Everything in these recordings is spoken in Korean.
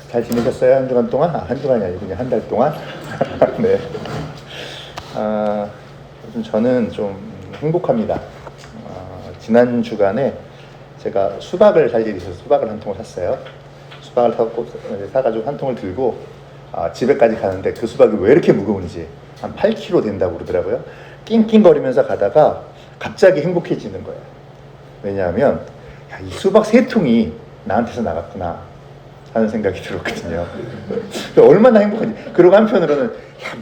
잘 지내셨어요? 한 주간 동안? 한 주간이 아니고 그냥 한 달 동안? 네. 요즘 저는 좀 행복합니다. 지난 주간에 제가 수박을 살 일이 있어서 수박을 한 통을 샀어요. 수박을 사가지고 한 통을 들고 집에까지 가는데 그 수박이 왜 이렇게 무거운지 한 8kg 된다고 그러더라고요. 낑낑거리면서 가다가 갑자기 행복해지는 거예요. 왜냐하면 이 수박 3통이 나한테서 나갔구나 하는 생각이 들었거든요. 얼마나 행복한지. 그리고 한편으로는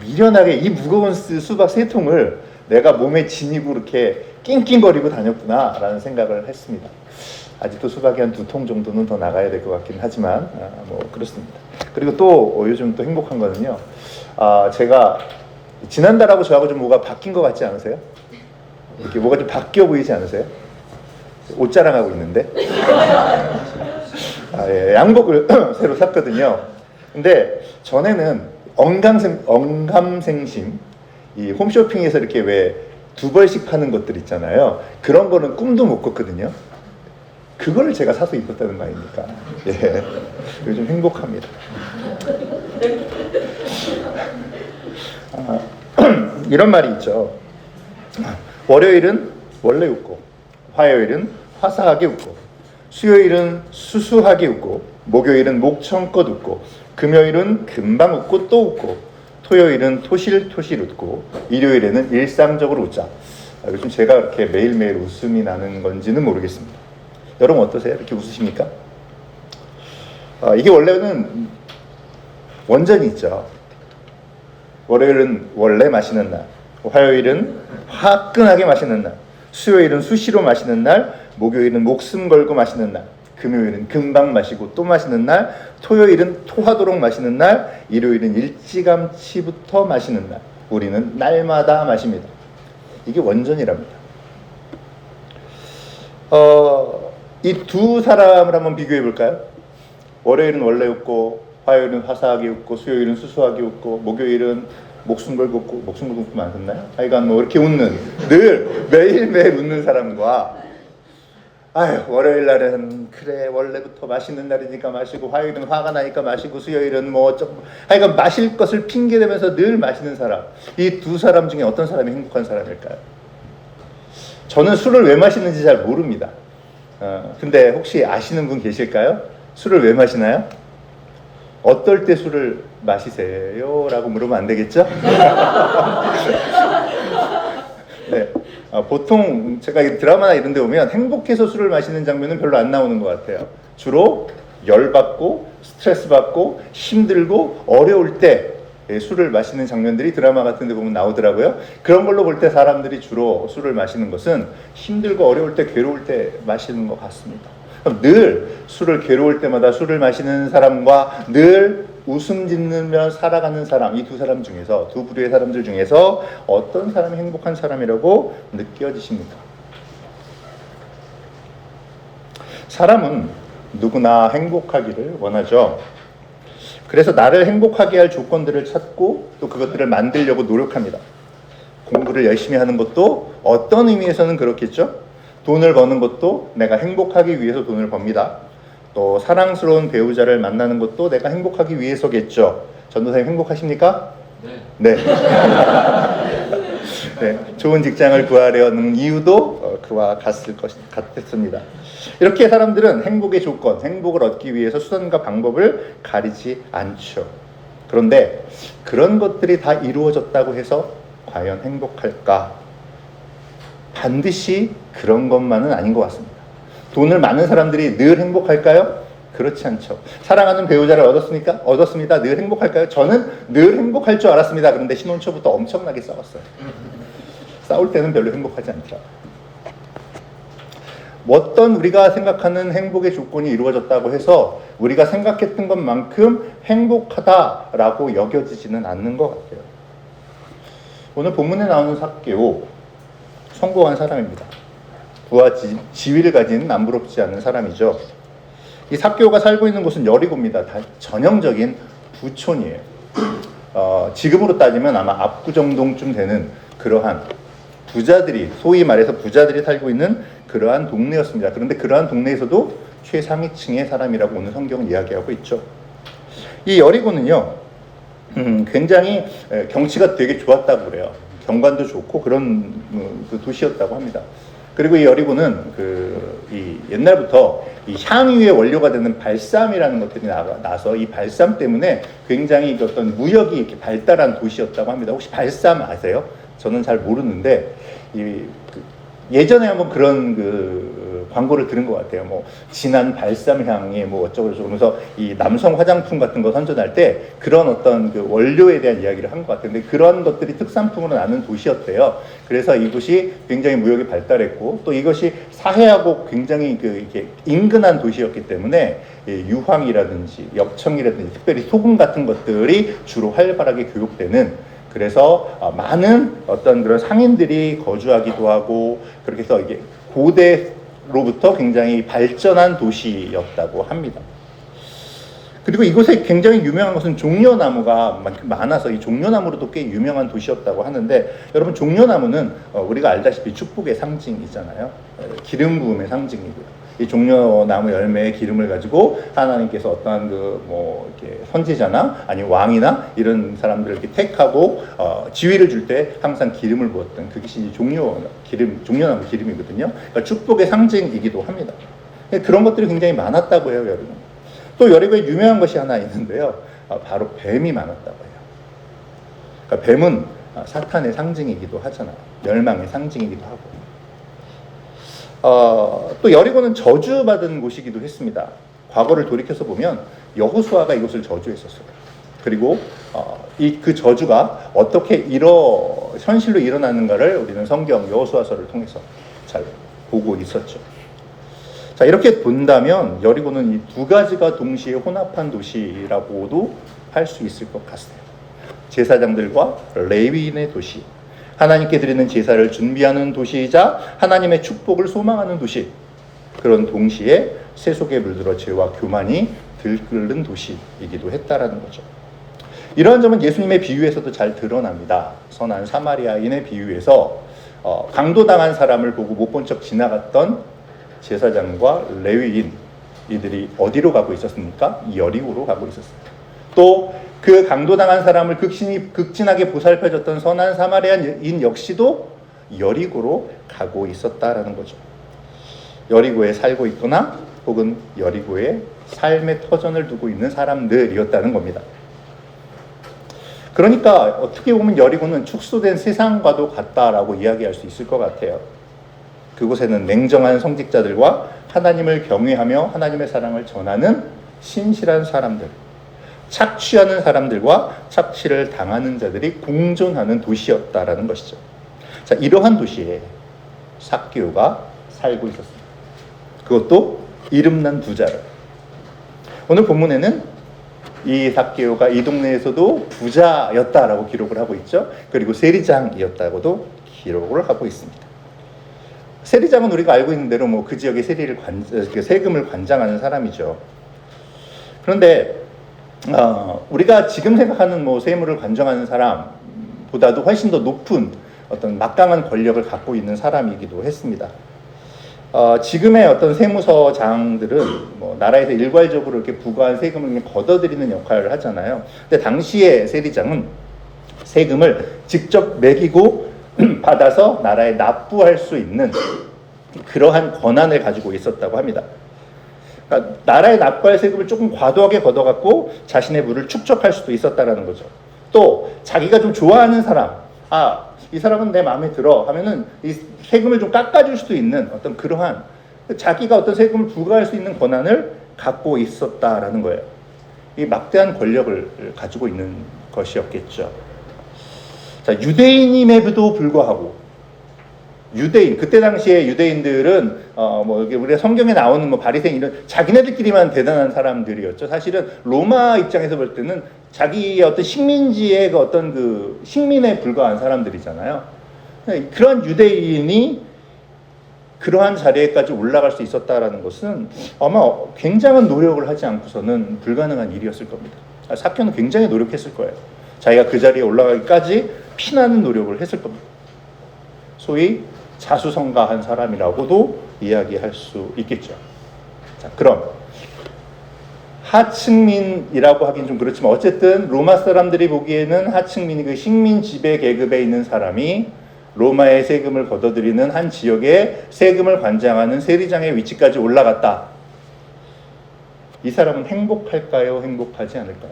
미련하게 이 무거운 수박 3통을 내가 몸에 지니고 이렇게 낑낑거리고 다녔구나 라는 생각을 했습니다. 아직도 수박이 한 2통 정도는 더 나가야 될 것 같긴 하지만 뭐 그렇습니다. 그리고 또 요즘 또 행복한 거는요, 제가 지난달하고 저하고 좀 뭐가 바뀐 것 같지 않으세요? 이렇게 뭐가 좀 바뀌어 보이지 않으세요? 옷 자랑하고 있는데 예, 양복을 새로 샀거든요. 근데 전에는 언감생심, 이 홈쇼핑에서 이렇게 왜 2벌씩 파는 것들 있잖아요. 그런 거는 꿈도 못 꿨거든요. 그걸 제가 사서 입었다는 말입니까? 예, 요즘 행복합니다. 이런 말이 있죠. 월요일은 원래 웃고, 화요일은 화사하게 웃고, 수요일은 수수하게 웃고, 목요일은 목청껏 웃고, 금요일은 금방 웃고 또 웃고, 토요일은 토실토실 웃고, 일요일에는 일상적으로 웃자. 요즘 제가 이렇게 매일매일 웃음이 나는 건지는 모르겠습니다. 여러분 어떠세요? 이렇게 웃으십니까? 이게 원래는 원전이 있죠. 월요일은 원래 마시는 날, 화요일은 화끈하게 마시는 날, 수요일은 수시로 마시는 날, 목요일은 목숨 걸고 마시는 날, 금요일은 금방 마시고 또 마시는 날, 토요일은 토하도록 마시는 날, 일요일은 일찌감치부터 마시는 날. 우리는 날마다 마십니다. 이게 원전이랍니다. 이 두 사람을 한번 비교해 볼까요? 월요일은 원래 웃고, 화요일은 화사하게 웃고, 수요일은 수수하게 웃고, 목요일은 목숨 걸고 웃고, 목숨 걸고 웃고 안 썼나요? 하여간 뭐 이렇게 웃는, 늘 매일매일 웃는 사람과, 월요일 날은 그래 원래부터 마시는 날이니까 마시고, 화요일은 화가 나니까 마시고, 수요일은 뭐 하여간 마실 것을 핑계대면서 늘 마시는 사람, 이 두 사람 중에 어떤 사람이 행복한 사람일까요? 저는 술을 왜 마시는지 잘 모릅니다. 근데 혹시 아시는 분 계실까요? 술을 왜 마시나요? 어떨 때 술을 마시세요? 라고 물으면 안 되겠죠? 네. 보통 제가 드라마나 이런 데 보면 행복해서 술을 마시는 장면은 별로 안 나오는 것 같아요. 주로 열받고 스트레스 받고 힘들고 어려울 때 술을 마시는 장면들이 드라마 같은 데 보면 나오더라고요. 그런 걸로 볼 때 사람들이 주로 술을 마시는 것은 힘들고 어려울 때, 괴로울 때 마시는 것 같습니다. 그럼 늘 술을 괴로울 때마다 술을 마시는 사람과 늘 웃음 짓으며 살아가는 사람, 이 두 사람 중에서, 두 부류의 사람들 중에서 어떤 사람이 행복한 사람이라고 느껴지십니까? 사람은 누구나 행복하기를 원하죠. 그래서 나를 행복하게 할 조건들을 찾고 또 그것들을 만들려고 노력합니다. 공부를 열심히 하는 것도 어떤 의미에서는 그렇겠죠. 돈을 버는 것도 내가 행복하기 위해서 돈을 법니다. 또 사랑스러운 배우자를 만나는 것도 내가 행복하기 위해서겠죠. 전도사님 행복하십니까? 네. 네. 좋은 직장을 구하려는 이유도 그와 같았습니다. 이렇게 사람들은 행복의 조건, 행복을 얻기 위해서 수단과 방법을 가리지 않죠. 그런데 그런 것들이 다 이루어졌다고 해서 과연 행복할까? 반드시 그런 것만은 아닌 것 같습니다. 돈을 많은 사람들이 늘 행복할까요? 그렇지 않죠. 사랑하는 배우자를 얻었습니까? 얻었습니다. 늘 행복할까요? 저는 늘 행복할 줄 알았습니다. 그런데 신혼초부터 엄청나게 싸웠어요. 싸울 때는 별로 행복하지 않더라고요. 어떤 우리가 생각하는 행복의 조건이 이루어졌다고 해서 우리가 생각했던 것만큼 행복하다라고 여겨지지는 않는 것 같아요. 오늘 본문에 나오는 삭개오, 성공한 사람입니다. 부와 지위를 가진 남부럽지 않은 사람이죠. 이 삭개오가 살고 있는 곳은 여리고입니다. 다 전형적인 부촌이에요. 지금으로 따지면 아마 압구정동쯤 되는 그러한 부자들이, 소위 말해서 부자들이 살고 있는 그러한 동네였습니다. 그런데 그러한 동네에서도 최상위층의 사람이라고 오늘 성경은 이야기하고 있죠. 이 여리고는요, 굉장히 경치가 되게 좋았다고 그래요. 경관도 좋고 그런 그 도시였다고 합니다. 그리고 이 여리고는 이 옛날부터 이 향유의 원료가 되는 발삼이라는 것들이 나서 이 발삼 때문에 굉장히 어떤 무역이 이렇게 발달한 도시였다고 합니다. 혹시 발삼 아세요? 저는 잘 모르는데 예전에 한번 그런 광고를 들은 것 같아요. 뭐 진한 발삼 향이 뭐 어쩌고 저쩌고 그러면서 이 남성 화장품 같은 거 선전할 때 그런 어떤 그 원료에 대한 이야기를 한 것 같아요. 근데 그런 것들이 특산품으로 나는 도시였대요. 그래서 이곳이 굉장히 무역이 발달했고 또 이것이 사해하고 굉장히 이렇게 인근한 도시였기 때문에 유황이라든지 역청이라든지 특별히 소금 같은 것들이 주로 활발하게 교육되는, 그래서 많은 어떤 그런 상인들이 거주하기도 하고 그렇게 해서 이게 고대로부터 굉장히 발전한 도시였다고 합니다. 그리고 이곳에 굉장히 유명한 것은 종려나무가 많아서 이 종려나무로도 꽤 유명한 도시였다고 하는데, 여러분 종려나무는 우리가 알다시피 축복의 상징이잖아요. 기름 부음의 상징이고요. 이 종려나무 열매의 기름을 가지고 하나님께서 어떠한 이렇게 선지자나 아니 왕이나 이런 사람들을 이렇게 택하고 지위를 줄 때 항상 기름을 부었던 그것이 종려나무 기름이거든요. 그러니까 축복의 상징이기도 합니다. 그런 것들이 굉장히 많았다고 해요, 여러분. 또 여리고에 유명한 것이 하나 있는데요. 바로 뱀이 많았다고 해요. 그러니까 뱀은 사탄의 상징이기도 하잖아요. 멸망의 상징이기도 하고. 또 여리고는 저주받은 곳이기도 했습니다. 과거를 돌이켜서 보면 여호수아가 이곳을 저주했었어요. 그리고 그 저주가 어떻게 현실로 일어나는가를 우리는 성경 여호수아서를 통해서 잘 보고 있었죠. 자, 이렇게 본다면 여리고는 이 두 가지가 동시에 혼합한 도시라고도 할 수 있을 것 같아요. 제사장들과 레위인의 도시, 하나님께 드리는 제사를 준비하는 도시이자 하나님의 축복을 소망하는 도시, 그런 동시에 세속에 물들어 죄와 교만이 들끓는 도시이기도 했다라는 거죠. 이러한 점은 예수님의 비유에서도 잘 드러납니다. 선한 사마리아인의 비유에서 강도당한 사람을 보고 못 본 척 지나갔던 제사장과 레위인, 이들이 어디로 가고 있었습니까? 여리고로 가고 있었습니다. 또 그 강도당한 사람을 극진하게 보살펴줬던 선한 사마리아인 역시도 여리고로 가고 있었다라는 거죠. 여리고에 살고 있거나 혹은 여리고에 삶의 터전을 두고 있는 사람들이었다는 겁니다. 그러니까 어떻게 보면 여리고는 축소된 세상과도 같다라고 이야기할 수 있을 것 같아요. 그곳에는 냉정한 성직자들과 하나님을 경외하며 하나님의 사랑을 전하는 신실한 사람들, 착취하는 사람들과 착취를 당하는 자들이 공존하는 도시였다라는 것이죠. 자, 이러한 도시에 삭개오가 살고 있었습니다. 그것도 이름난 부자를. 오늘 본문에는 이 삭개오가 이 동네에서도 부자였다라고 기록을 하고 있죠. 그리고 세리장이었다고도 기록을 하고 있습니다. 세리장은 우리가 알고 있는 대로 그 지역의 세금을 관장하는 사람이죠. 그런데 우리가 지금 생각하는 세무를 관장하는 사람보다도 훨씬 더 높은 어떤 막강한 권력을 갖고 있는 사람이기도 했습니다. 지금의 어떤 세무서장들은 나라에서 일괄적으로 이렇게 부과한 세금을 걷어들이는 역할을 하잖아요. 근데 당시의 세리장은 세금을 직접 매기고 받아서 나라에 납부할 수 있는 그러한 권한을 가지고 있었다고 합니다. 그러니까 나라에 납부할 세금을 조금 과도하게 걷어갖고 자신의 부를 축적할 수도 있었다라는 거죠. 또 자기가 좀 좋아하는 사람, 이 사람은 내 마음에 들어 하면은 이 세금을 좀 깎아줄 수도 있는 어떤 그러한 자기가 어떤 세금을 부과할 수 있는 권한을 갖고 있었다라는 거예요. 이 막대한 권력을 가지고 있는 것이었겠죠. 자, 유대인임에도 불구하고 그때 당시에 유대인들은 우리가 성경에 나오는 바리새인 이런 자기네들끼리만 대단한 사람들이었죠. 사실은 로마 입장에서 볼 때는 자기의 어떤 식민지의 어떤 식민에 불과한 사람들이잖아요. 그런 유대인이 그러한 자리에까지 올라갈 수 있었다라는 것은 아마 굉장한 노력을 하지 않고서는 불가능한 일이었을 겁니다. 삭개오는 굉장히 노력했을 거예요. 자기가 그 자리에 올라가기까지 피나는 노력을 했을 겁니다. 소위 자수성가한 사람이라고도 이야기할 수 있겠죠. 자, 그럼 하층민이라고 하긴 좀 그렇지만 어쨌든 로마 사람들이 보기에는 하층민이 그 식민 지배 계급에 있는 사람이 로마의 세금을 걷어들이는 한 지역에 세금을 관장하는 세리장의 위치까지 올라갔다. 이 사람은 행복할까요? 행복하지 않을까요?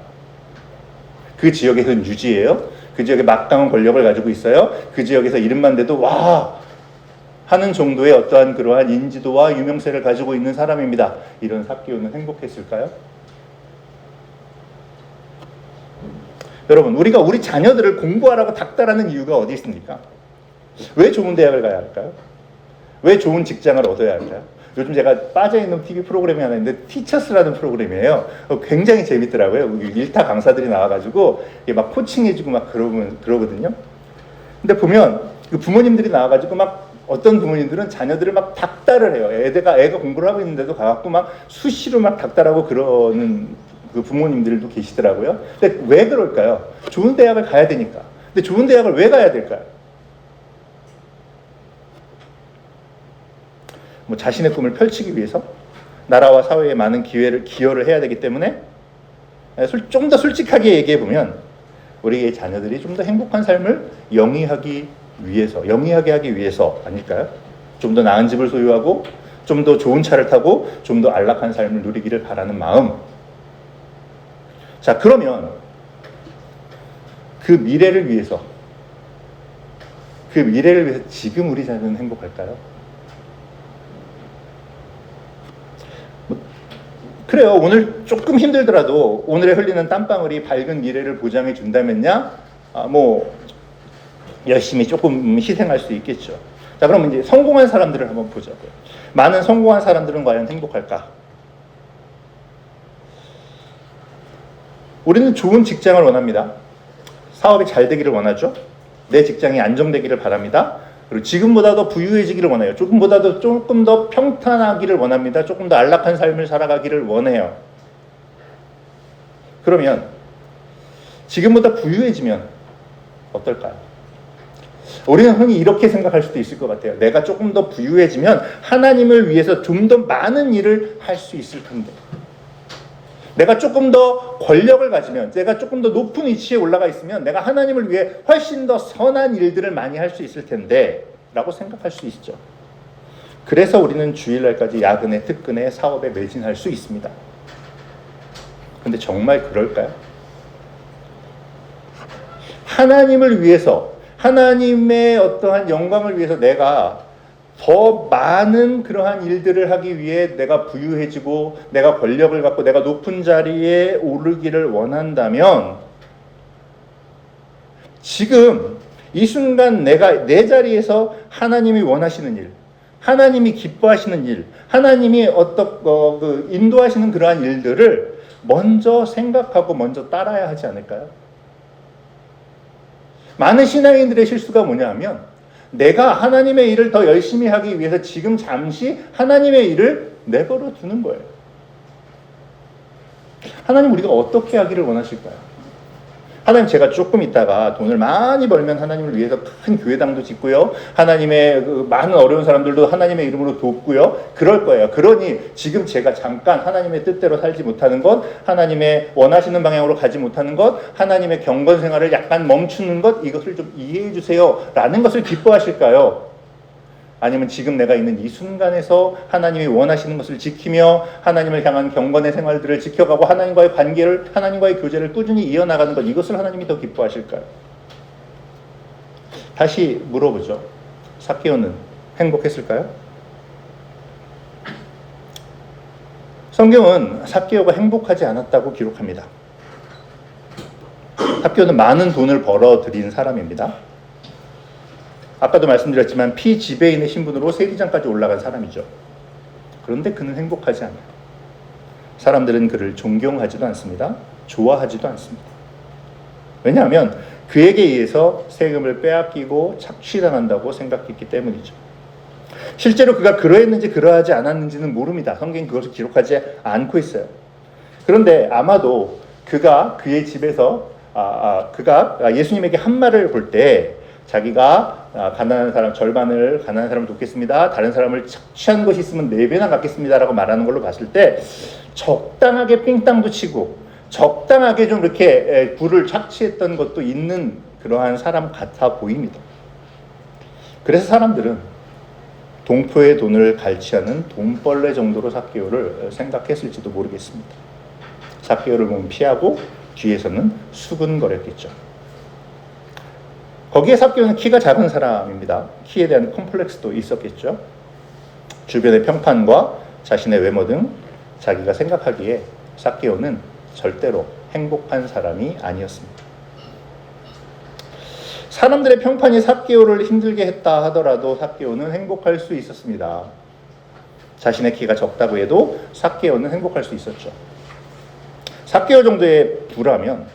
그 지역에서는 유지예요. 그 지역에 막강한 권력을 가지고 있어요. 그 지역에서 이름만 대도 와 하는 정도의 어떠한 그러한 인지도와 유명세를 가지고 있는 사람입니다. 이런 삭개오는 행복했을까요? 여러분, 우리가 우리 자녀들을 공부하라고 닥달하는 이유가 어디 있습니까? 왜 좋은 대학을 가야 할까요? 왜 좋은 직장을 얻어야 할까요? 요즘 제가 빠져있는 TV 프로그램이 하나 있는데 티처스라는 프로그램이에요. 굉장히 재밌더라고요. 일타 강사들이 나와가지고 막 코칭해주고 막 그러거든요. 근데 보면 부모님들이 나와가지고 막 어떤 부모님들은 자녀들을 막 닥달을 해요. 애가 공부를 하고 있는데도 가갖고 막 수시로 막 닥달하고 그러는 그 부모님들도 계시더라고요. 근데 왜 그럴까요? 좋은 대학을 가야 되니까. 근데 좋은 대학을 왜 가야 될까요? 뭐 자신의 꿈을 펼치기 위해서 나라와 사회에 많은 기여를 해야 되기 때문에 좀 더 솔직하게 얘기해 보면 우리의 자녀들이 좀 더 행복한 삶을 영위하게 하기 위해서 아닐까요? 좀 더 나은 집을 소유하고 좀 더 좋은 차를 타고 좀 더 안락한 삶을 누리기를 바라는 마음. 자, 그러면 그 미래를 위해서 지금 우리 자녀는 행복할까요? 그래요. 오늘 조금 힘들더라도 오늘에 흘리는 땀방울이 밝은 미래를 보장해 준다면야 열심히 조금 희생할 수 있겠죠. 자, 그럼 이제 성공한 사람들을 한번 보자고요. 많은 성공한 사람들은 과연 행복할까? 우리는 좋은 직장을 원합니다. 사업이 잘 되기를 원하죠. 내 직장이 안정되기를 바랍니다. 그리고 지금보다 더 부유해지기를 원해요. 조금 더 평탄하기를 원합니다. 조금 더 안락한 삶을 살아가기를 원해요. 그러면 지금보다 부유해지면 어떨까요? 우리는 흔히 이렇게 생각할 수도 있을 것 같아요. 내가 조금 더 부유해지면 하나님을 위해서 좀 더 많은 일을 할 수 있을 텐데. 내가 조금 더 권력을 가지면, 내가 조금 더 높은 위치에 올라가 있으면 내가 하나님을 위해 훨씬 더 선한 일들을 많이 할 수 있을 텐데 라고 생각할 수 있죠. 그래서 우리는 주일날까지 야근에 특근에 사업에 매진할 수 있습니다. 근데 정말 그럴까요? 하나님을 위해서, 하나님의 어떠한 영광을 위해서 내가 더 많은 그러한 일들을 하기 위해 내가 부유해지고 내가 권력을 갖고 내가 높은 자리에 오르기를 원한다면 지금 이 순간 내가 내 자리에서 하나님이 원하시는 일, 하나님이 기뻐하시는 일, 하나님이 인도하시는 그러한 일들을 먼저 생각하고 먼저 따라야 하지 않을까요? 많은 신앙인들의 실수가 뭐냐 하면 내가 하나님의 일을 더 열심히 하기 위해서 지금 잠시 하나님의 일을 내버려 두는 거예요. 하나님 우리가 어떻게 하기를 원하실까요? 하나님 제가 조금 있다가 돈을 많이 벌면 하나님을 위해서 큰 교회당도 짓고요. 하나님의 많은 어려운 사람들도 하나님의 이름으로 돕고요. 그럴 거예요. 그러니 지금 제가 잠깐 하나님의 뜻대로 살지 못하는 것, 하나님의 원하시는 방향으로 가지 못하는 것, 하나님의 경건 생활을 약간 멈추는 것, 이것을 좀 이해해 주세요 라는 것을 기뻐하실까요? 아니면 지금 내가 있는 이 순간에서 하나님이 원하시는 것을 지키며 하나님을 향한 경건의 생활들을 지켜가고 하나님과의 관계를, 하나님과의 교제를 꾸준히 이어나가는 것, 이것을 하나님이 더 기뻐하실까요? 다시 물어보죠. 삭개오는 행복했을까요? 성경은 삭개오가 행복하지 않았다고 기록합니다. 삭개오는 많은 돈을 벌어들인 사람입니다. 아까도 말씀드렸지만 피지배인의 신분으로 세리장까지 올라간 사람이죠. 그런데 그는 행복하지 않아요. 사람들은 그를 존경하지도 않습니다. 좋아하지도 않습니다. 왜냐하면 그에게 의해서 세금을 빼앗기고 착취당한다고 생각했기 때문이죠. 실제로 그가 그러했는지 그러하지 않았는지는 모릅니다. 성경이 그것을 기록하지 않고 있어요. 그런데 아마도 그의 집에서 그가 예수님에게 한 말을 볼 때 자기가 가난한 사람 절반을 가난한 사람을 돕겠습니다. 다른 사람을 착취한 것이 있으면 4배나 갚겠습니다라고 말하는 걸로 봤을 때 적당하게 삥땅도 치고 적당하게 좀 이렇게 불을 착취했던 것도 있는 그러한 사람 같아 보입니다. 그래서 사람들은 동포의 돈을 갈취하는 돈벌레 정도로 삭개오를 생각했을지도 모르겠습니다. 삭개오를 보면 피하고 뒤에서는 수근거렸겠죠. 거기에 삭개오는 키가 작은 사람입니다. 키에 대한 컴플렉스도 있었겠죠. 주변의 평판과 자신의 외모 등 자기가 생각하기에 삭개오는 절대로 행복한 사람이 아니었습니다. 사람들의 평판이 삭개오를 힘들게 했다 하더라도 삭개오는 행복할 수 있었습니다. 자신의 키가 적다고 해도 삭개오는 행복할 수 있었죠. 삭개오 정도의 부라면,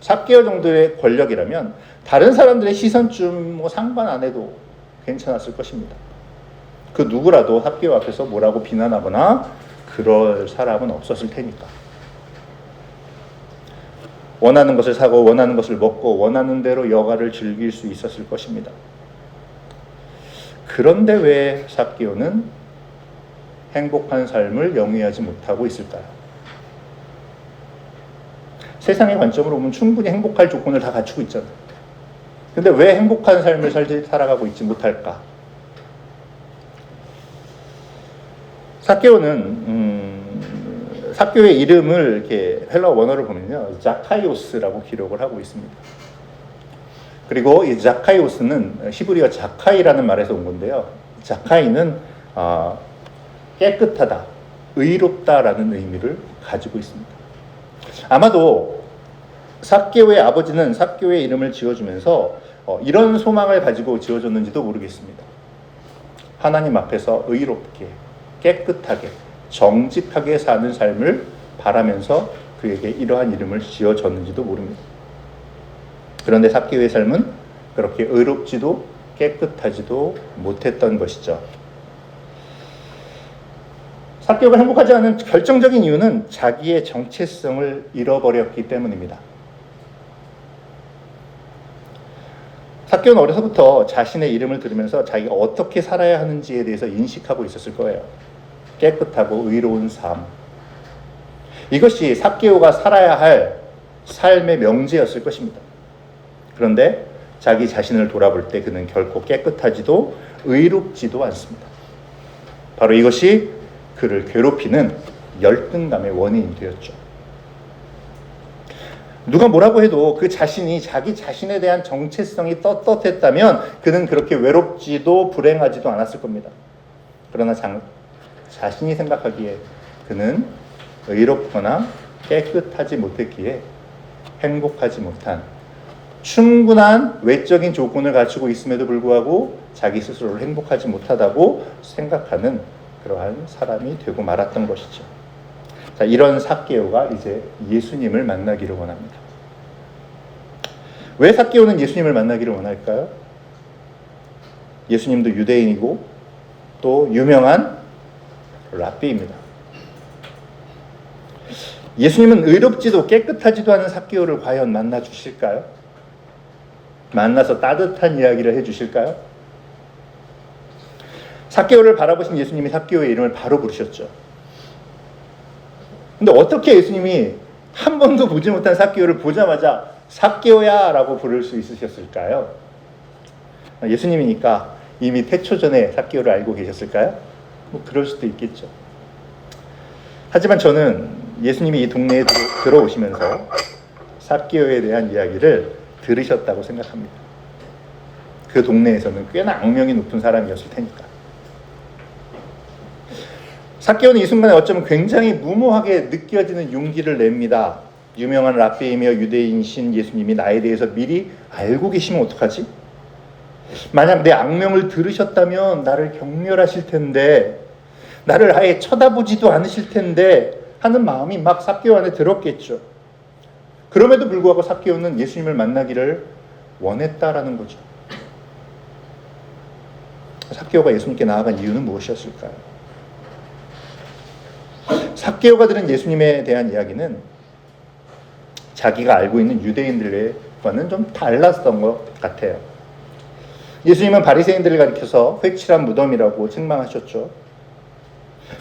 삭개오 정도의 권력이라면 다른 사람들의 시선쯤 뭐 상관 안 해도 괜찮았을 것입니다. 그 누구라도 삭개오 앞에서 뭐라고 비난하거나 그럴 사람은 없었을 테니까. 원하는 것을 사고 원하는 것을 먹고 원하는 대로 여가를 즐길 수 있었을 것입니다. 그런데 왜 삭개오는 행복한 삶을 영위하지 못하고 있을까요? 세상의 관점으로 보면 충분히 행복할 조건을 다 갖추고 있잖아요. 근데 왜 행복한 삶을 살아가고 있지 못할까? 삭개오의 이름을 이렇게 헬라어 원어를 보면요, 자카이오스라고 기록을 하고 있습니다. 그리고 이 자카이오스는 히브리어 자카이라는 말에서 온 건데요. 자카이는 깨끗하다, 의롭다라는 의미를 가지고 있습니다. 아마도 삭개오의 아버지는 삭개오의 이름을 지어주면서 이런 소망을 가지고 지어줬는지도 모르겠습니다. 하나님 앞에서 의롭게, 깨끗하게, 정직하게 사는 삶을 바라면서 그에게 이러한 이름을 지어줬는지도 모릅니다. 그런데 삭개오의 삶은 그렇게 의롭지도 깨끗하지도 못했던 것이죠. 삭개오가 행복하지 않은 결정적인 이유는 자기의 정체성을 잃어버렸기 때문입니다. 삭개오는 어려서부터 자신의 이름을 들으면서 자기가 어떻게 살아야 하는지에 대해서 인식하고 있었을 거예요. 깨끗하고 의로운 삶. 이것이 삭개오가 살아야 할 삶의 명제였을 것입니다. 그런데 자기 자신을 돌아볼 때 그는 결코 깨끗하지도 의롭지도 않습니다. 바로 이것이 그를 괴롭히는 열등감의 원인이 되었죠. 누가 뭐라고 해도 그 자신이 자기 자신에 대한 정체성이 떳떳했다면 그는 그렇게 외롭지도 불행하지도 않았을 겁니다. 그러나 자신이 생각하기에 그는 의롭거나 깨끗하지 못했기에 행복하지 못한, 충분한 외적인 조건을 갖추고 있음에도 불구하고 자기 스스로를 행복하지 못하다고 생각하는 그러한 사람이 되고 말았던 것이죠. 자, 이런 삭개오가 이제 예수님을 만나기를 원합니다. 왜 삭개오는 예수님을 만나기를 원할까요? 예수님도 유대인이고 또 유명한 랍비입니다. 예수님은 의롭지도 깨끗하지도 않은 삭개오를 과연 만나 주실까요? 만나서 따뜻한 이야기를 해 주실까요? 삭개오를 바라보신 예수님이 삭개오의 이름을 바로 부르셨죠. 근데 어떻게 예수님이 한 번도 보지 못한 삭개오를 보자마자 삭개오야 라고 부를 수 있으셨을까요? 예수님이니까 이미 태초 전에 삭개오를 알고 계셨을까요? 뭐 그럴 수도 있겠죠. 하지만 저는 예수님이 이 동네에 들어오시면서 삭개오에 대한 이야기를 들으셨다고 생각합니다. 그 동네에서는 꽤나 악명이 높은 사람이었을 테니까. 삭개오는 이 순간에 어쩌면 굉장히 무모하게 느껴지는 용기를 냅니다. 유명한 랍비이며 유대인이신 예수님이 나에 대해서 미리 알고 계시면 어떡하지? 만약 내 악명을 들으셨다면 나를 경멸하실 텐데, 나를 아예 쳐다보지도 않으실 텐데 하는 마음이 막 삭개오 안에 들었겠죠. 그럼에도 불구하고 삭개오는 예수님을 만나기를 원했다라는 거죠. 삭개오가 예수님께 나아간 이유는 무엇이었을까요? 삭개오가 들은 예수님에 대한 이야기는 자기가 알고 있는 유대인들과는 좀 달랐던 것 같아요. 예수님은 바리새인들을 가리켜서 회칠한 무덤이라고 책망하셨죠.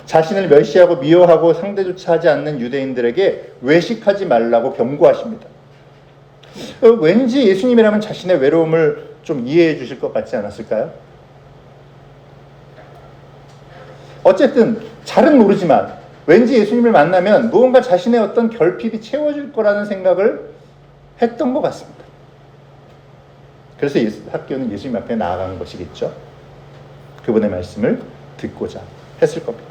자신을 멸시하고 미워하고 상대조차 하지 않는 유대인들에게 외식하지 말라고 경고하십니다. 왠지 예수님이라면 자신의 외로움을 좀 이해해 주실 것 같지 않았을까요? 어쨌든 잘은 모르지만 왠지 예수님을 만나면 무언가 자신의 어떤 결핍이 채워질 거라는 생각을 했던 것 같습니다. 그래서 삭개오는 예수님 앞에 나아간 것이겠죠. 그분의 말씀을 듣고자 했을 겁니다.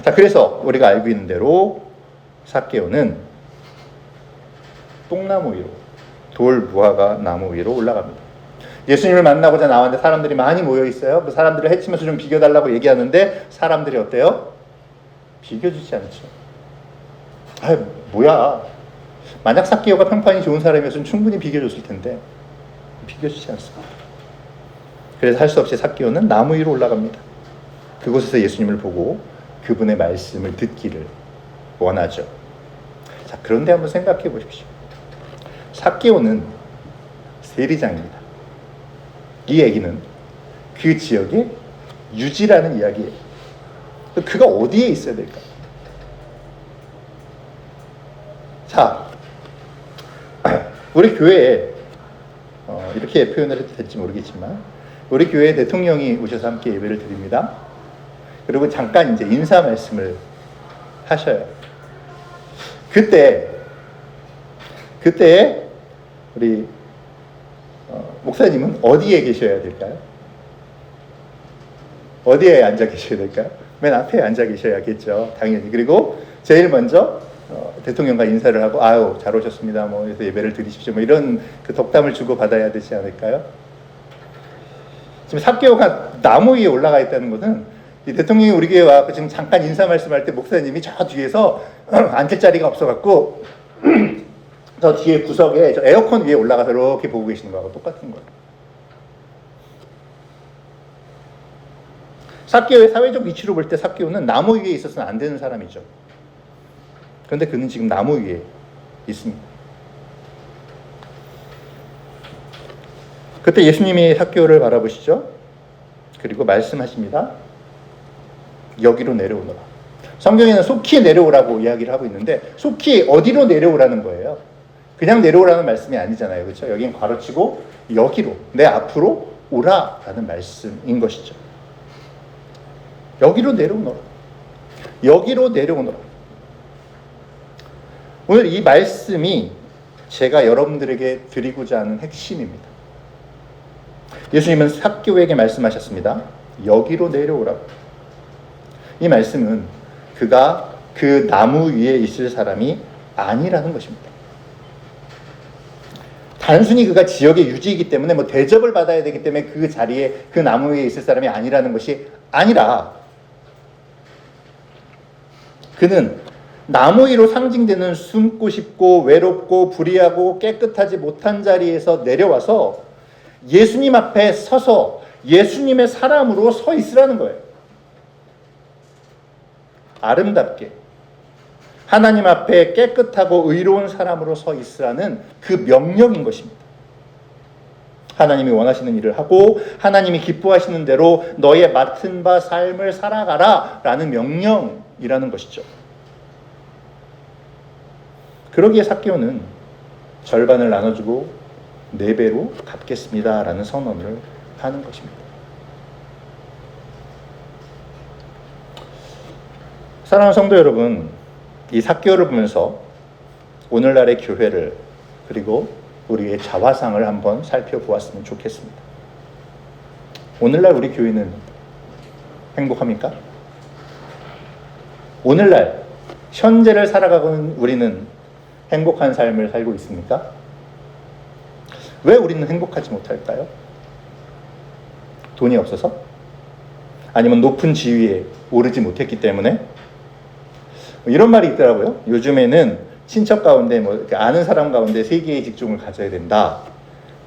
자, 그래서 우리가 알고 있는 대로 삭개오는 뽕나무 위로, 돌 무화과 나무 위로 올라갑니다. 예수님을 만나고자 나왔는데 사람들이 많이 모여 있어요. 그 사람들을 해치면서 좀 비겨달라고 얘기하는데 사람들이 어때요? 비겨주지 않죠. 아, 뭐야. 만약 삭개오가 평판이 좋은 사람이었으면 충분히 비겨줬을 텐데 비겨주지 않습니다. 그래서 할 수 없이 삭개오는 나무 위로 올라갑니다. 그곳에서 예수님을 보고 그분의 말씀을 듣기를 원하죠. 자, 그런데 한번 생각해 보십시오. 삭개오는 세리장입니다. 이 얘기는 그 지역의 유지라는 이야기예요. 그가 어디에 있어야 될까? 자, 우리 교회에 이렇게 표현을 해도 될지 모르겠지만 우리 교회에 대통령이 오셔서 함께 예배를 드립니다. 그리고 잠깐 이제 인사 말씀을 하셔요. 그때 우리 목사님은 어디에 계셔야 될까요? 어디에 앉아 계셔야 될까요? 맨 앞에 앉아 계셔야겠죠, 당연히. 그리고 제일 먼저 대통령과 인사를 하고 아유 잘 오셨습니다, 뭐 그래서 예배를 드리십시오, 뭐 이런 그 덕담을 주고 받아야 되지 않을까요? 지금 삭개오가 나무 위에 올라가 있다는 것은 이 대통령이 우리 교회 와서 지금 잠깐 인사 말씀할 때 목사님이 저 뒤에서 앉을 자리가 없어갖고 저 뒤에 구석에 저 에어컨 위에 올라가서 이렇게 보고 계시는 거하고 똑같은 거예요. 삭개오의 사회적 위치로 볼 때 삭개오는 나무 위에 있어서는 안 되는 사람이죠. 그런데 그는 지금 나무 위에 있습니다. 그때 예수님이 삭개오를 바라보시죠. 그리고 말씀하십니다. 여기로 내려오너라. 성경에는 속히 내려오라고 이야기를 하고 있는데 속히 어디로 내려오라는 거예요? 그냥 내려오라는 말씀이 아니잖아요. 그렇죠? 여긴 괄호치고 여기로, 내 앞으로 오라라는 말씀인 것이죠. 여기로 내려오너라. 여기로 내려오너라. 오늘 이 말씀이 제가 여러분들에게 드리고자 하는 핵심입니다. 예수님은 삭개오에게 말씀하셨습니다. 여기로 내려오라고. 이 말씀은 그가 그 나무 위에 있을 사람이 아니라는 것입니다. 단순히 그가 지역의 유지이기 때문에 뭐 대접을 받아야 되기 때문에 그 자리에 그 나무 위에 있을 사람이 아니라는 것이 아니라 그는 나무 위로 상징되는 숨고 싶고 외롭고 불의하고 깨끗하지 못한 자리에서 내려와서 예수님 앞에 서서 예수님의 사람으로 서 있으라는 거예요. 아름답게 하나님 앞에 깨끗하고 의로운 사람으로 서 있으라는 그 명령인 것입니다. 하나님이 원하시는 일을 하고 하나님이 기뻐하시는 대로 너의 맡은 바 삶을 살아가라 라는 명령이라는 것이죠. 그러기에 삭개오는 절반을 나눠주고 4배로 갚겠습니다 라는 선언을 하는 것입니다. 사랑하는 성도 여러분, 이 삭개오를 보면서 오늘날의 교회를 그리고 우리의 자화상을 한번 살펴보았으면 좋겠습니다. 오늘날 우리 교회는 행복합니까? 오늘날 현재를 살아가고 있는 우리는 행복한 삶을 살고 있습니까? 왜 우리는 행복하지 못할까요? 돈이 없어서? 아니면 높은 지위에 오르지 못했기 때문에? 이런 말이 있더라고요. 요즘에는 친척 가운데 아는 사람 가운데 3개의 직종을 가져야 된다.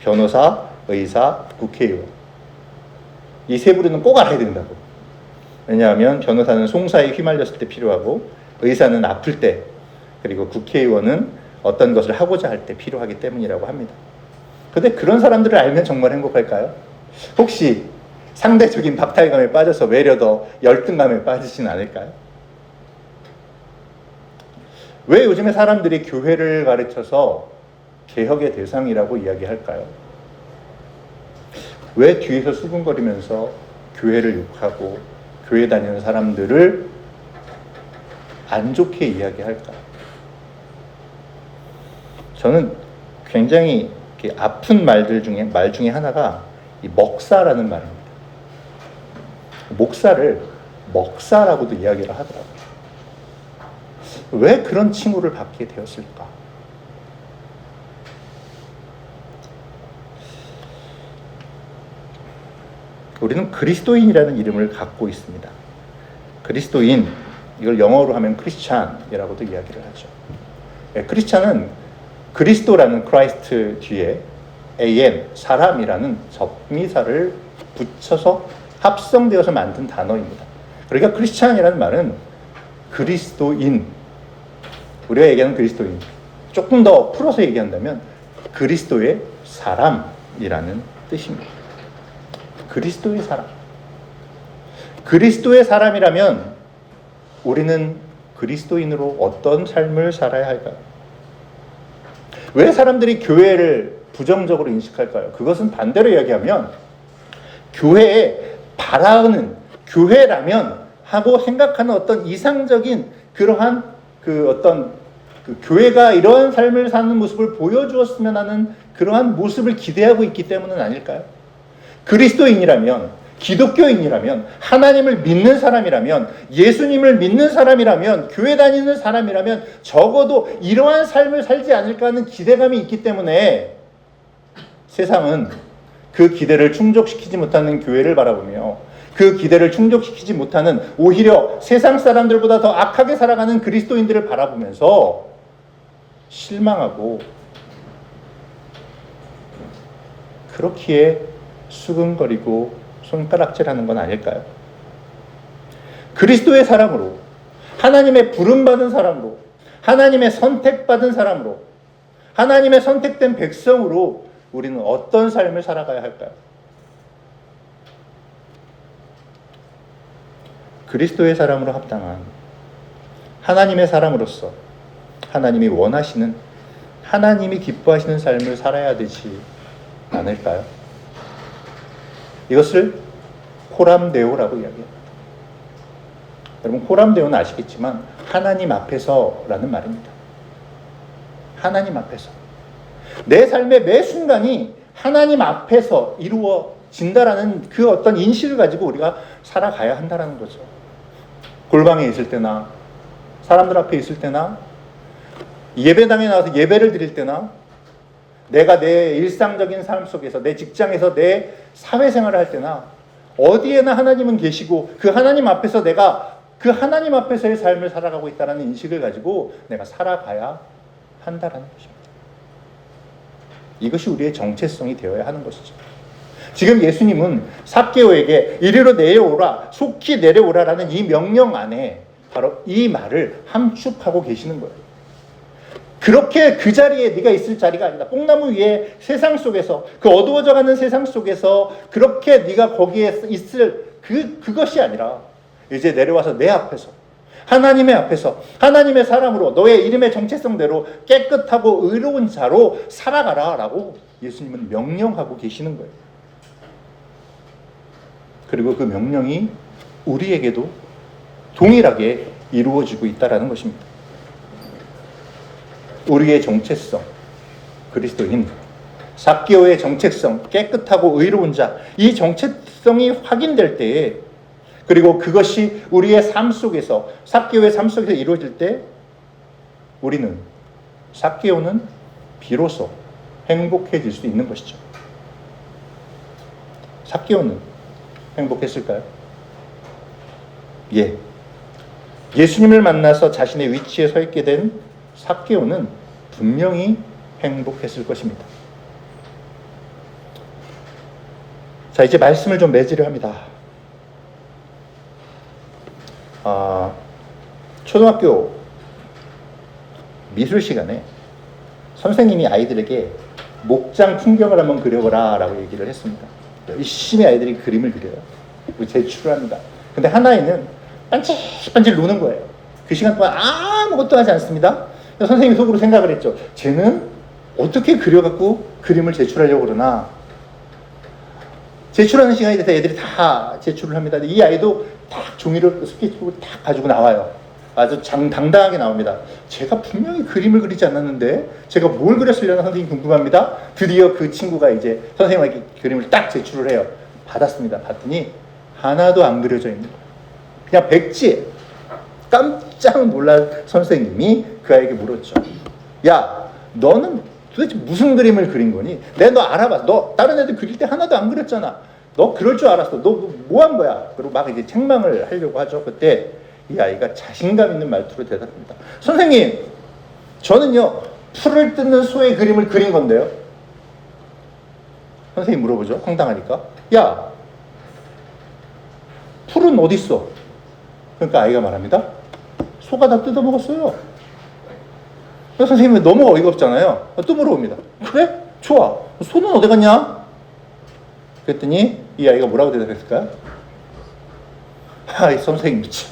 변호사, 의사, 국회의원. 이 3 부류는 꼭 알아야 된다고. 왜냐하면 변호사는 송사에 휘말렸을 때 필요하고 의사는 아플 때, 그리고 국회의원은 어떤 것을 하고자 할 때 필요하기 때문이라고 합니다. 그런데 그런 사람들을 알면 정말 행복할까요? 혹시 상대적인 박탈감에 빠져서 외려 더 열등감에 빠지진 않을까요? 왜 요즘에 사람들이 교회를 가르쳐서 개혁의 대상이라고 이야기할까요? 왜 뒤에서 수군거리면서 교회를 욕하고 교회 다니는 사람들을 안 좋게 이야기할까요? 저는 굉장히 아픈 말 중에 하나가 이 먹사라는 말입니다. 목사를 먹사라고도 이야기를 하더라고요. 왜 그런 칭호를 받게 되었을까? 우리는 그리스도인이라는 이름을 갖고 있습니다. 그리스도인, 이걸 영어로 하면 크리스찬이라고도 이야기를 하죠. 크리스찬은 그리스도라는 크라이스트 뒤에 an, 사람이라는 접미사를 붙여서 합성되어서 만든 단어입니다. 그러니까 크리스찬이라는 말은 그리스도인, 우리가 얘기하는 그리스도인, 조금 더 풀어서 얘기한다면 그리스도의 사람이라는 뜻입니다. 그리스도의 사람. 그리스도의 사람이라면 우리는 그리스도인으로 어떤 삶을 살아야 할까요? 왜 사람들이 교회를 부정적으로 인식할까요? 그것은 반대로 이야기하면 교회에 바라는, 교회라면 하고 생각하는 어떤 이상적인 그러한 어떤 교회가 이러한 삶을 사는 모습을 보여주었으면 하는 그러한 모습을 기대하고 있기 때문은 아닐까요? 그리스도인이라면, 기독교인이라면, 하나님을 믿는 사람이라면, 예수님을 믿는 사람이라면, 교회 다니는 사람이라면 적어도 이러한 삶을 살지 않을까 하는 기대감이 있기 때문에 세상은 그 기대를 충족시키지 못하는 교회를 바라보며 그 기대를 충족시키지 못하는 오히려 세상 사람들보다 더 악하게 살아가는 그리스도인들을 바라보면서 실망하고 그렇기에 수근거리고 손가락질하는 건 아닐까요? 그리스도의 사람으로, 하나님의 부름받은 사람으로, 하나님의 선택받은 사람으로, 하나님의 선택된 백성으로 우리는 어떤 삶을 살아가야 할까요? 그리스도의 사람으로 합당한 하나님의 사람으로서 하나님이 원하시는, 하나님이 기뻐하시는 삶을 살아야 되지 않을까요? 이것을 호람데오라고 이야기합니다. 여러분, 호람데오는 아시겠지만 하나님 앞에서라는 말입니다. 하나님 앞에서. 내 삶의 매 순간이 하나님 앞에서 이루어진다라는 그 어떤 인식을 가지고 우리가 살아가야 한다는 거죠. 골방에 있을 때나, 사람들 앞에 있을 때나, 예배당에 나와서 예배를 드릴 때나, 내가 내 일상적인 삶 속에서, 내 직장에서, 내 사회생활을 할 때나 어디에나 하나님은 계시고 그 하나님 앞에서 내가 그 하나님 앞에서의 삶을 살아가고 있다는 인식을 가지고 내가 살아가야 한다는 것입니다. 이것이 우리의 정체성이 되어야 하는 것이죠. 지금 예수님은 삭개오에게 이리로 내려오라, 속히 내려오라라는 이 명령 안에 바로 이 말을 함축하고 계시는 거예요. 그렇게 그 자리에 네가 있을 자리가 아니다. 뽕나무 위에 세상 속에서, 그 어두워져가는 세상 속에서 그렇게 네가 거기에 있을 그것이 아니라 이제 내려와서 내 앞에서, 하나님의 앞에서, 하나님의 사람으로 너의 이름의 정체성대로 깨끗하고 의로운 자로 살아가라 라고 예수님은 명령하고 계시는 거예요. 그리고 그 명령이 우리에게도 동일하게 이루어지고 있다는 것입니다. 우리의 정체성, 그리스도인, 삭개오의 정체성, 깨끗하고 의로운 자, 이 정체성이 확인될 때에, 그리고 그것이 우리의 삶 속에서, 삭개오의 삶 속에서 이루어질 때 우리는, 삭개오는 비로소 행복해질 수 있는 것이죠. 삭개오는 행복했을까요? 예. 예수님을 만나서 자신의 위치에 서 있게 된 삭개오는 분명히 행복했을 것입니다. 자, 이제 말씀을 좀 맺으려 합니다. 초등학교 미술 시간에 선생님이 아이들에게 목장 풍경을 한번 그려보라 라고 얘기를 했습니다. 열심히 아이들이 그림을 그려요. 그리고 제출을 합니다. 근데 한 아이는 반질반질 노는 거예요. 그 시간 동안 아무것도 하지 않습니다. 선생님이 속으로 생각을 했죠. 쟤는 어떻게 그려갖고 그림을 제출하려고 그러나. 제출하는 시간이 돼서 애들이 다 제출을 합니다. 이 아이도 딱 종이를 스케치북을 딱 가지고 나와요. 아주 당당하게 나옵니다. 제가 분명히 그림을 그리지 않았는데 제가 뭘 그렸으려나 선생님 궁금합니다. 드디어 그 친구가 이제 선생님에게 그림을 딱 제출을 해요. 받았습니다. 봤더니 하나도 안 그려져 있는 거예요. 그냥 백지에. 깜짝 놀란 선생님이 그 아이에게 물었죠. 야, 너는 도대체 무슨 그림을 그린 거니? 내가 너 알아봐. 너 다른 애들 그릴 때 하나도 안 그렸잖아. 너 그럴 줄 알았어. 너 뭐 한 거야? 그리고 막 이제 책망을 하려고 하죠. 그때 이 아이가 자신감 있는 말투로 대답합니다. 선생님, 저는요 풀을 뜯는 소의 그림을 그린 건데요. 선생님 물어보죠. 황당하니까. 야, 풀은 어디 있어? 그러니까 아이가 말합니다. 소가 다 뜯어먹었어요. 선생님은 너무 어이가 없잖아요. 또 물어봅니다. 그래? 좋아. 소는 어디 갔냐? 그랬더니 이 아이가 뭐라고 대답했을까요? 아이 선생님 미쳐.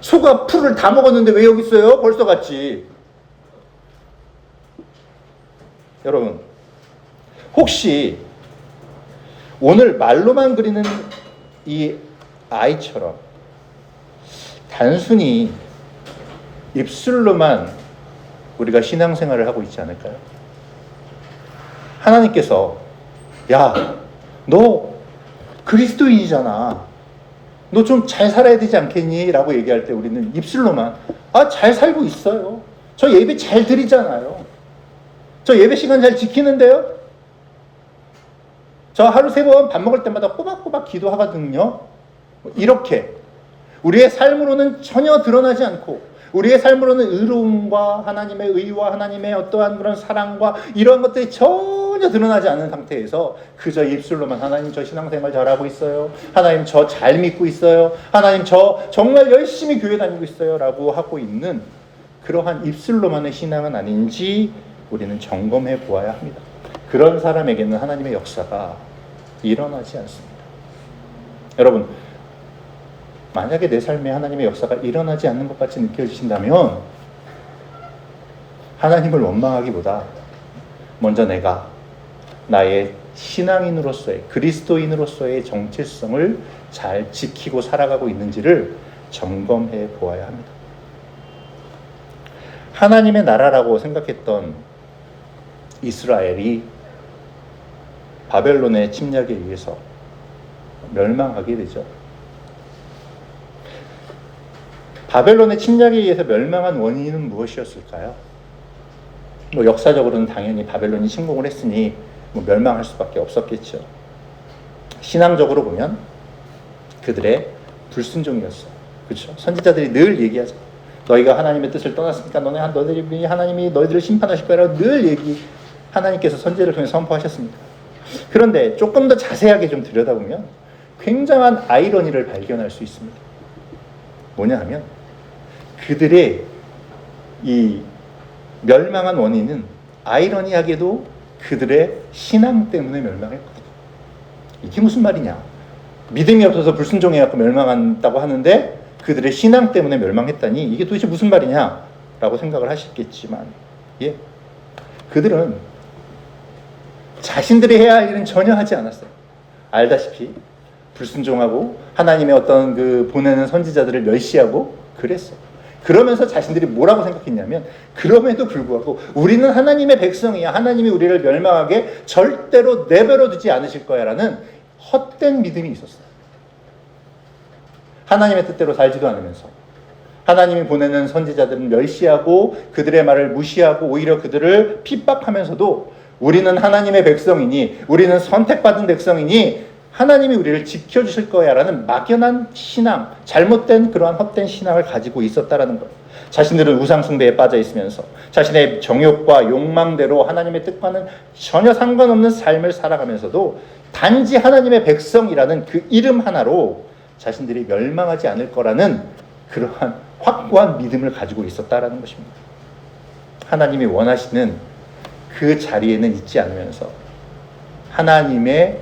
소가 풀을 다 먹었는데 왜 여기 있어요? 벌써 갔지. 여러분, 혹시 오늘 말로만 그리는 이 아이처럼 단순히 입술로만 우리가 신앙생활을 하고 있지 않을까요? 하나님께서 야, 너 그리스도인이잖아. 너 좀 잘 살아야 되지 않겠니? 라고 얘기할 때 우리는 입술로만 잘 살고 있어요. 저 예배 잘 드리잖아요. 저 예배 시간 잘 지키는데요. 저 하루 3번 밥 먹을 때마다 꼬박꼬박 기도하거든요. 이렇게 우리의 삶으로는 전혀 드러나지 않고 우리의 삶으로는 의로움과 하나님의 의와 하나님의 어떠한 그런 사랑과 이런 것들이 전혀 드러나지 않는 상태에서 그저 입술로만 하나님 저 신앙생활 잘하고 있어요. 하나님 저 잘 믿고 있어요. 하나님 저 정말 열심히 교회 다니고 있어요. 라고 하고 있는 그러한 입술로만의 신앙은 아닌지 우리는 점검해 보아야 합니다. 그런 사람에게는 하나님의 역사가 일어나지 않습니다. 여러분, 만약에 내 삶에 하나님의 역사가 일어나지 않는 것 같이 느껴지신다면 하나님을 원망하기보다 먼저 내가 나의 신앙인으로서의 그리스도인으로서의 정체성을 잘 지키고 살아가고 있는지를 점검해 보아야 합니다. 하나님의 나라라고 생각했던 이스라엘이 바벨론의 침략에 의해서 멸망하게 되죠. 바벨론의 침략에 의해서 멸망한 원인은 무엇이었을까요? 역사적으로는 당연히 바벨론이 침공을 했으니 멸망할 수밖에 없었겠죠. 신앙적으로 보면 그들의 불순종이었어요. 그렇죠? 선지자들이 늘 얘기하죠. 너희가 하나님의 뜻을 떠났으니까 너희들이 하나님이 너희들을 심판하실 거라고 늘 하나님께서 선지자를 통해 선포하셨습니다. 그런데 조금 더 자세하게 좀 들여다보면 굉장한 아이러니를 발견할 수 있습니다. 뭐냐 하면 그들의 이 멸망한 원인은 아이러니하게도 그들의 신앙 때문에 멸망했거든요. 이게 무슨 말이냐? 믿음이 없어서 불순종해갖고 멸망한다고 하는데 그들의 신앙 때문에 멸망했다니 이게 도대체 무슨 말이냐? 라고 생각을 하시겠지만 그들은 자신들이 해야 할 일은 전혀 하지 않았어요. 알다시피 불순종하고 하나님의 어떤 그 보내는 선지자들을 멸시하고 그랬어요. 그러면서 자신들이 뭐라고 생각했냐면 그럼에도 불구하고 우리는 하나님의 백성이야. 하나님이 우리를 멸망하게 절대로 내버려 두지 않으실 거야 라는 헛된 믿음이 있었어요. 하나님의 뜻대로 살지도 않으면서 하나님이 보내는 선지자들은 멸시하고 그들의 말을 무시하고 오히려 그들을 핍박하면서도 우리는 하나님의 백성이니 우리는 선택받은 백성이니 하나님이 우리를 지켜주실 거야 라는 막연한 신앙, 잘못된 그러한 헛된 신앙을 가지고 있었다라는 거예요. 자신들은 우상숭배에 빠져 있으면서 자신의 정욕과 욕망대로 하나님의 뜻과는 전혀 상관없는 삶을 살아가면서도 단지 하나님의 백성이라는 그 이름 하나로 자신들이 멸망하지 않을 거라는 그러한 확고한 믿음을 가지고 있었다라는 것입니다. 하나님이 원하시는 그 자리에는 있지 않으면서 하나님의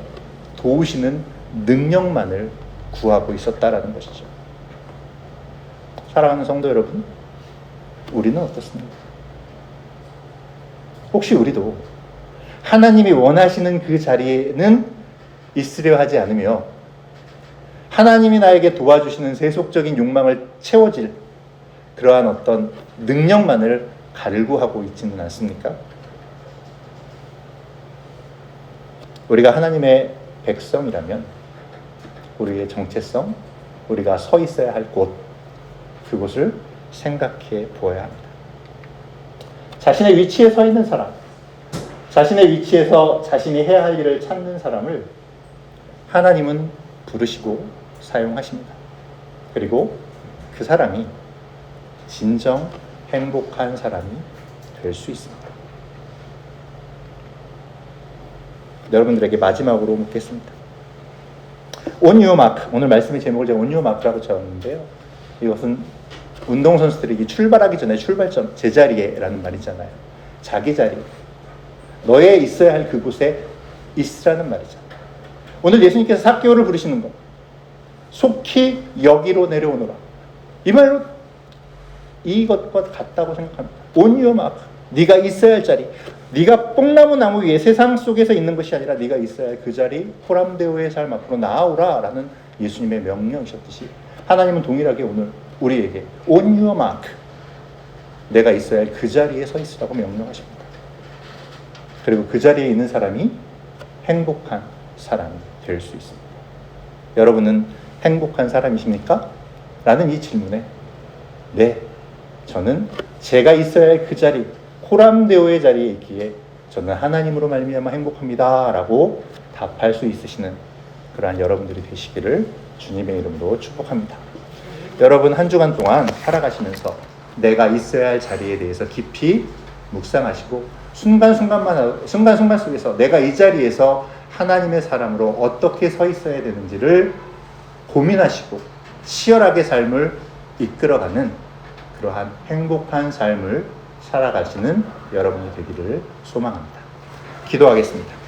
도우시는 능력만을 구하고 있었다라는 것이죠. 사랑하는 성도 여러분, 우리는 어떻습니까? 혹시 우리도 하나님이 원하시는 그 자리에는 있으려 하지 않으며 하나님이 나에게 도와주시는 세속적인 욕망을 채워질 그러한 어떤 능력만을 갈구하고 있지는 않습니까? 우리가 하나님의 백성이라면 우리의 정체성, 우리가 서 있어야 할 곳, 그곳을 생각해 보아야 합니다. 자신의 위치에 서 있는 사람, 자신의 위치에서 자신이 해야 할 일을 찾는 사람을 하나님은 부르시고 사용하십니다. 그리고 그 사람이 진정 행복한 사람이 될 수 있습니다. 여러분들에게 마지막으로 묻겠습니다. On your mark, 오늘 말씀의 제목을 제가 On your mark라고 적었는데요. 이것은 운동선수들이 출발하기 전에 출발점, 제자리에라는 말이잖아요. 자기 자리, 너의 있어야 할 그곳에 있으라는 말이죠. 오늘 예수님께서 삭개오를 부르시는 것, 속히 여기로 내려오너라. 이 말로 이것과 같다고 생각합니다. On your mark, 네가 있어야 할 자리, 네가 뽕나무 나무 위에 세상 속에서 있는 것이 아니라 네가 있어야 할 그 자리, 호람데오의 삶 앞으로 나아오라 라는 예수님의 명령이셨듯이 하나님은 동일하게 오늘 우리에게 On your mark, 내가 있어야 할 그 자리에 서 있으라고 명령하십니다. 그리고 그 자리에 있는 사람이 행복한 사람이 될 수 있습니다. 여러분은 행복한 사람이십니까? 라는 이 질문에 네, 저는 제가 있어야 할 그 자리, 호람데오의 자리에 있기에 저는 하나님으로 말미암아 행복합니다 라고 답할 수 있으시는 그러한 여러분들이 되시기를 주님의 이름으로 축복합니다. 여러분 한 주간 동안 살아가시면서 내가 있어야 할 자리에 대해서 깊이 묵상하시고 순간순간 속에서 내가 이 자리에서 하나님의 사람으로 어떻게 서 있어야 되는지를 고민하시고 치열하게 삶을 이끌어가는 그러한 행복한 삶을 살아가시는 여러분이 되기를 소망합니다. 기도하겠습니다.